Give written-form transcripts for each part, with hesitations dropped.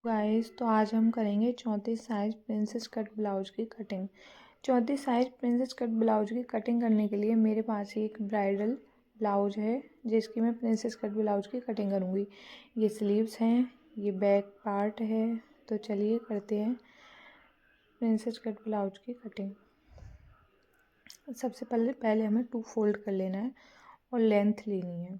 Guys, तो आज हम करेंगे 34 साइज प्रिंसेस कट ब्लाउज की cutting. 34 size princess cut blouse की कटिंग करने के लिए मेरे पास एक ब्राइडल ब्लाउज है जिसकी मैं प्रिंसेस कट ब्लाउज की कटिंग करूँगी। ये स्लीव्स हैं, ये बैक पार्ट है। तो चलिए करते हैं प्रिंसेस कट ब्लाउज की कटिंग। सबसे पहले हमें 2 फोल्ड कर लेना है और लेंथ लेनी है।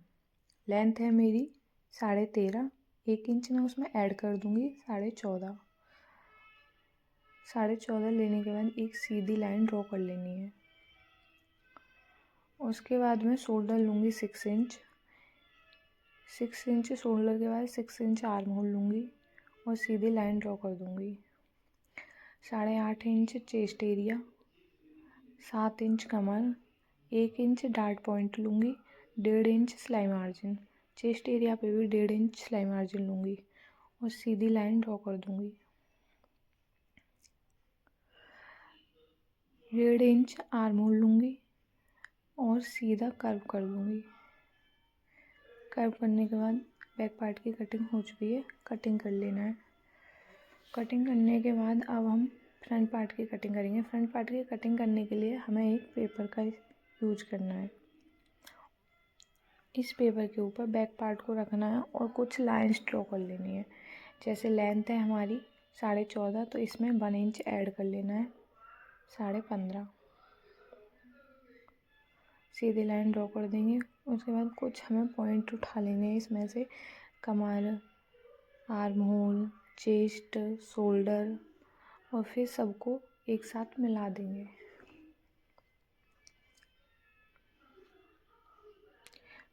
लेंथ है मेरी 13.5। 1 इंच मैं उसमें ऐड कर दूँगी 14.5। 14.5 लेने के बाद एक सीधी लाइन ड्रॉ कर लेनी है। उसके बाद मैं शोल्डर लूँगी 6 इंच। 6 इंच शोल्डर के बाद 6 इंच आर्म होल लूँगी और सीधी लाइन ड्रॉ कर दूँगी। 8.5 इंच चेस्ट एरिया, 7 इंच कमर, 1 इंच डार्ट पॉइंट लूँगी, 1.5 इंच सिलाई मार्जिन। चेस्ट एरिया पे भी 1.5 इंच सिलाई मार्जिन लूँगी और सीधी लाइन ड्रॉ कर दूँगी। 1.5 इंच आर्म होल लूँगी और सीधा कर्व कर दूँगी। कर्व करने के बाद बैक पार्ट की कटिंग हो चुकी है, कटिंग कर लेना है। कटिंग करने के बाद अब हम फ्रंट पार्ट की कटिंग करेंगे। फ्रंट पार्ट की कटिंग करने के लिए हमें एक पेपर का यूज करना है। इस पेपर के ऊपर बैक पार्ट को रखना है और कुछ लाइंस ड्रॉ कर लेनी है। जैसे लेंथ है हमारी 14.5, तो इसमें 1 इंच ऐड कर लेना है 15.5। सीधी लाइन ड्रॉ कर देंगे। उसके बाद कुछ हमें पॉइंट उठा लेने हैं इसमें से, कमर, आर्म होल, चेस्ट, शोल्डर, और फिर सबको एक साथ मिला देंगे।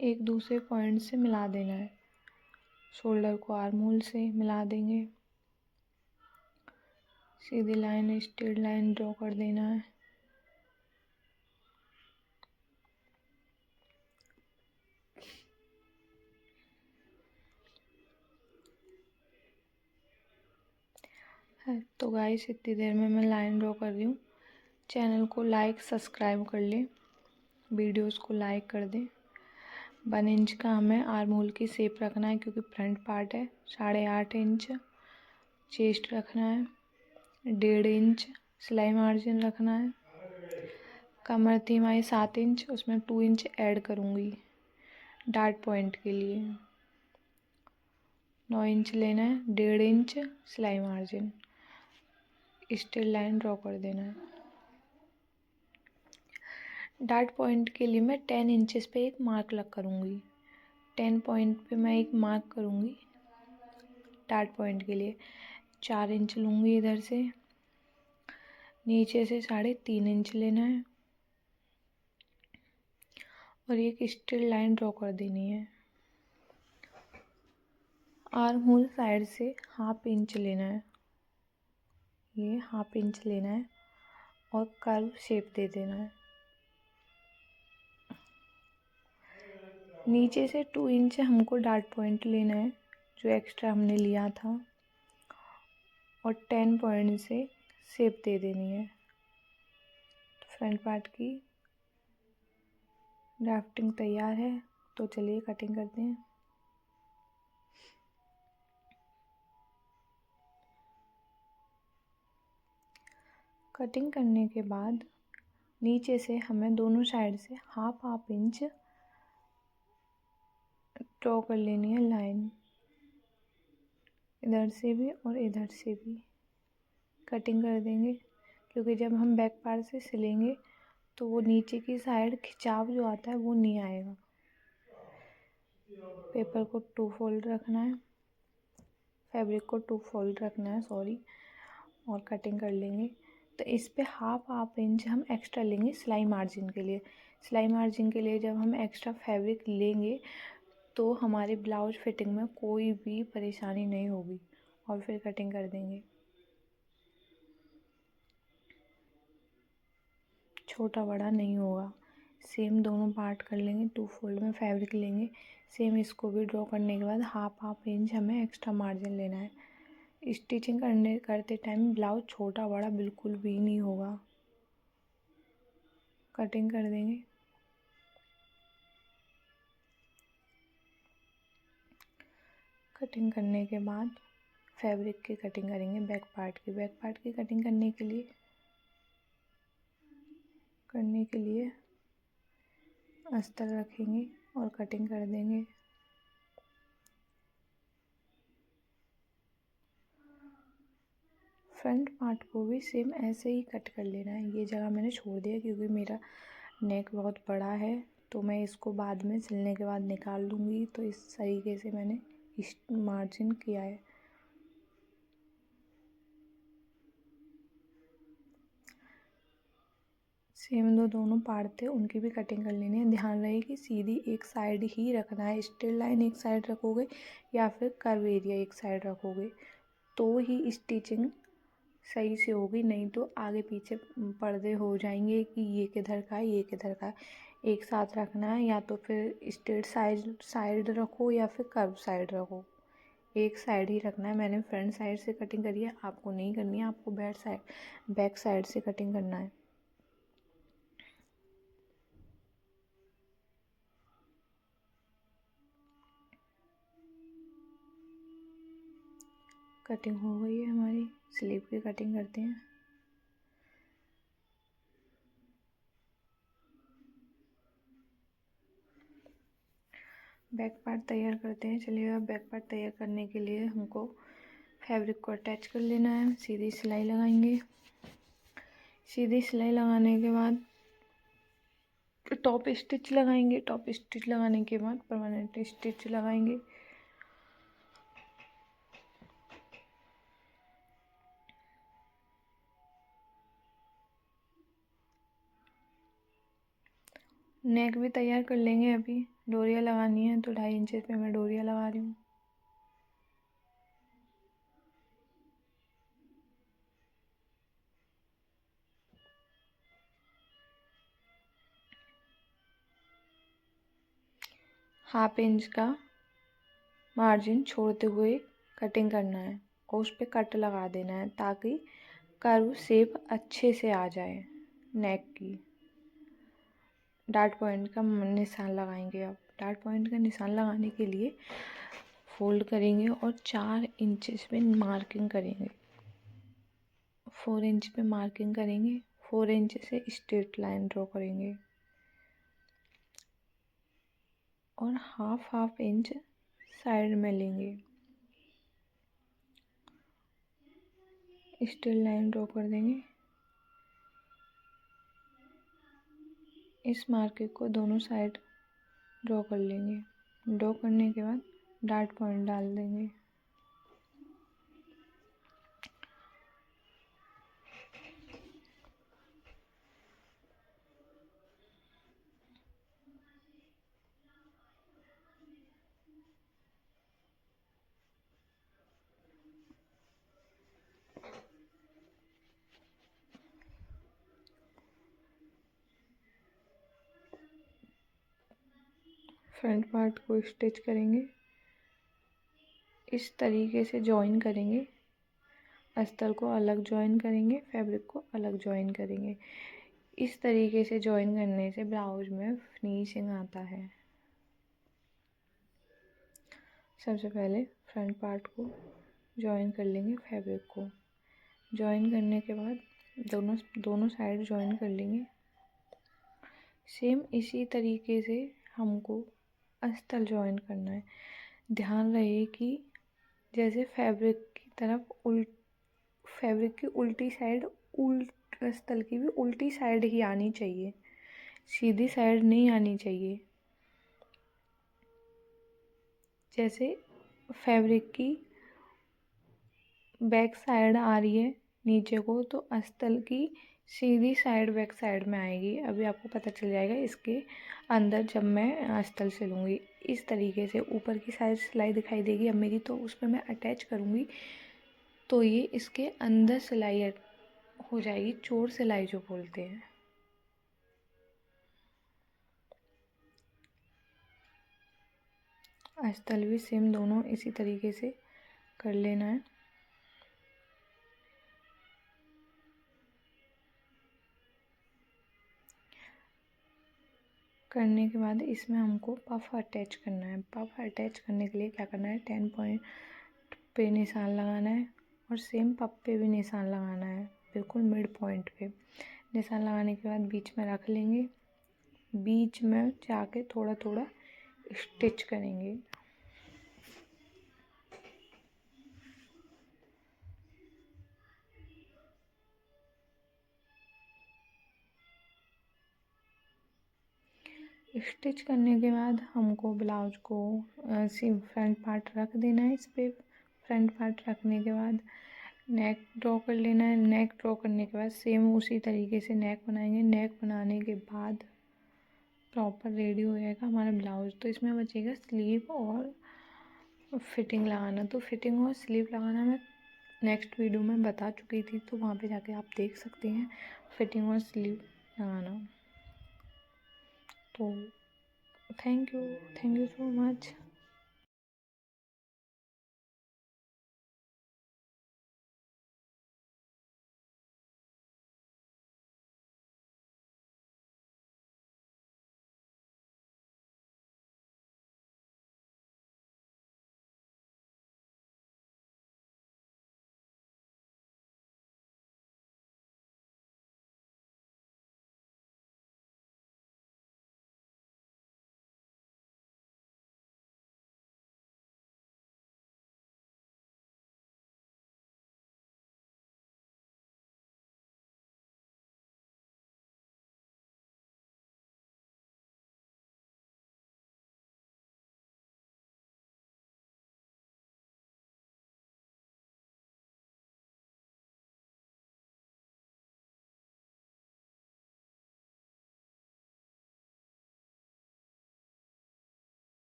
एक दूसरे पॉइंट से मिला देना है। शोल्डर को आर्म होल से मिला देंगे। सीधी लाइन स्ट्रेट लाइन ड्रॉ कर देना है। तो गाइस, इतनी देर में मैं लाइन ड्रॉ कर रही हूँ। चैनल को लाइक सब्सक्राइब कर लें, वीडियोस को लाइक कर दें। 1 इंच का हमें आर्म होल की शेप रखना है क्योंकि फ्रंट पार्ट है। 8.5 इंच चेस्ट रखना है। 1.5 इंच सिलाई मार्जिन रखना है। कमर थी हमारी 7 इंच, उसमें 2 इंच ऐड करूँगी डार्ट पॉइंट के लिए। 9 इंच लेना है। 1.5 इंच सिलाई मार्जिन, स्ट्रेट लाइन ड्रॉ कर देना है। डार्ट पॉइंट के लिए मैं 10 इंचेस पे एक मार्क लग करूँगी। 10 पॉइंट पे मैं एक मार्क करूँगी डार्ट पॉइंट के लिए। 4 इंच लूँगी इधर से, नीचे से 3.5 इंच लेना है और एक स्ट्रेट लाइन ड्रॉ कर देनी है। आर्म होल साइड से 1/2 इंच लेना है, ये 1/2 इंच लेना है और कर्व शेप दे देना है। नीचे से 2 इंच हमको डार्ट पॉइंट लेना है जो एक्स्ट्रा हमने लिया था, और 10 पॉइंट से शेप दे देनी है। फ्रंट पार्ट की ड्राफ्टिंग तैयार है, तो चलिए कटिंग करते हैं। कटिंग करने के बाद नीचे से हमें दोनों साइड से 1/2 इंच ड्रॉ कर लेनी है लाइन, इधर से भी और इधर से भी कटिंग कर देंगे क्योंकि जब हम बैक पार्ट से सिलेंगे तो वो नीचे की साइड खिंचाव जो आता है वो नहीं आएगा। पेपर को 2 फोल्ड रखना है, फैब्रिक को 2 फोल्ड रखना है और कटिंग कर लेंगे। तो इस पे 1/2 इंच हम एक्स्ट्रा लेंगे सिलाई मार्जिन के लिए। सिलाई मार्जिन के लिए जब हम एक्स्ट्रा फैब्रिक लेंगे तो हमारे ब्लाउज फिटिंग में कोई भी परेशानी नहीं होगी, और फिर कटिंग कर देंगे। छोटा बड़ा नहीं होगा, सेम दोनों पार्ट कर लेंगे। 2 फोल्ड में फैब्रिक लेंगे, सेम इसको भी ड्रॉ करने के बाद 1/2 इंच हमें एक्स्ट्रा मार्जिन लेना है। स्टिचिंग करते टाइम ब्लाउज छोटा बड़ा बिल्कुल भी नहीं होगा। कटिंग कर देंगे। कटिंग करने के बाद फैब्रिक की कटिंग करेंगे, बैक पार्ट की कटिंग करने के लिए अस्तर रखेंगे और कटिंग कर देंगे। फ्रंट पार्ट को भी सेम ऐसे ही कट कर लेना है। ये जगह मैंने छोड़ दिया क्योंकि मेरा नेक बहुत बड़ा है, तो मैं इसको बाद में सिलने के बाद निकाल दूँगी। तो इस तरीके से मैंने इस मार्जिन किया है। सेम दोनों पार्ट थे उनकी भी कटिंग कर लेनी है। ध्यान रहे कि सीधी एक साइड ही रखना है। स्ट्रेट लाइन एक साइड रखोगे या फिर कर्व एरिया एक साइड रखोगे तो ही स्टिचिंग सही से होगी, नहीं तो आगे पीछे पर्दे हो जाएंगे कि ये किधर का है ये किधर का है। एक साथ रखना है, या तो फिर स्ट्रेट साइड रखो या फिर कर्व साइड रखो, एक साइड ही रखना है। मैंने फ्रंट साइड से कटिंग करी है, आपको नहीं करनी है, आपको बैक साइड से कटिंग करना है। कटिंग हो गई है हमारी, स्लीव की कटिंग करते हैं। बैक पार्ट तैयार करते हैं। चलिए, अब बैक पार्ट तैयार करने के लिए हमको फैब्रिक को अटैच कर लेना है। सीधी सिलाई लगाएंगे। सीधी सिलाई लगाने के बाद टॉप स्टिच लगाएंगे। टॉप स्टिच लगाने के बाद परमानेंट स्टिच लगाएंगे। नेक भी तैयार कर लेंगे। अभी डोरिया लगानी है तो 2.5 इंच पे मैं डोरिया लगा रही हूँ। ½ इंच का मार्जिन छोड़ते हुए कटिंग करना है और उस पर कट लगा देना है ताकि कर्व शेप अच्छे से आ जाए। नेक की डार्ट पॉइंट का निशान लगाएंगे। अब डार्ट पॉइंट का निशान लगाने के लिए फोल्ड करेंगे और 4 इंचेस पे मार्किंग करेंगे। 4 इंच पे मार्किंग करेंगे। 4 इंच से स्ट्रेट लाइन ड्रॉ करेंगे और ½ इंच साइड में लेंगे। स्ट्रेट लाइन ड्रॉ कर देंगे। इस मार्किंग को दोनों साइड ड्रॉ कर लेंगे। ड्रॉ करने के बाद डार्ट पॉइंट डाल देंगे। फ्रंट पार्ट को स्टिच करेंगे। इस तरीके से जॉइन करेंगे। अस्तर को अलग जॉइन करेंगे, फैब्रिक को अलग जॉइन करेंगे। इस तरीके से जॉइन करने से ब्लाउज में फिनिशिंग आता है। सबसे पहले फ्रंट पार्ट को जॉइन कर लेंगे। फैब्रिक को जॉइन करने के बाद दोनों साइड जॉइन कर लेंगे। सेम इसी तरीके से हमको अस्तर जॉइन करना है। ध्यान रहे कि जैसे फैब्रिक की उल्टी साइड अस्तर की भी उल्टी साइड ही आनी चाहिए, सीधी साइड नहीं आनी चाहिए। जैसे फैब्रिक की बैक साइड आ रही है नीचे को, तो अस्तर की सीधी साइड बैक साइड में आएगी। अभी आपको पता चल जाएगा इसके अंदर जब मैं अस्तर सिलूँगी। इस तरीके से ऊपर की साइड सिलाई दिखाई देगी अब मेरी, तो उस पर मैं अटैच करूँगी तो ये इसके अंदर सिलाई हो जाएगी, चोर सिलाई जो बोलते हैं। अस्तर भी सेम दोनों इसी तरीके से कर लेना है। करने के बाद इसमें हमको पफ अटैच करना है। पफ अटैच करने के लिए क्या करना है, 10 पॉइंट पे निशान लगाना है और सेम पप पे भी निशान लगाना है, बिल्कुल मिड पॉइंट पे। निशान लगाने के बाद बीच में रख लेंगे, बीच में जाके थोड़ा थोड़ा स्टिच करेंगे। स्टिच करने के बाद हमको ब्लाउज को सिर्फ फ्रंट पार्ट रख देना है। इस पे फ्रंट पार्ट रखने के बाद नेक ड्रॉ कर लेना है। नेक ड्रॉ करने के बाद सेम उसी तरीके से नेक बनाएंगे। नेक बनाने के बाद प्रॉपर रेडी हो जाएगा हमारा ब्लाउज। तो इसमें बचेगा स्लीव और फिटिंग लगाना। तो फिटिंग और स्लीव लगाना मैं नेक्स्ट वीडियो में बता चुकी थी, तो वहाँ पे जाके आप देख सकते हैं फिटिंग और स्लीव लगाना। तो थैंक यू सो मच।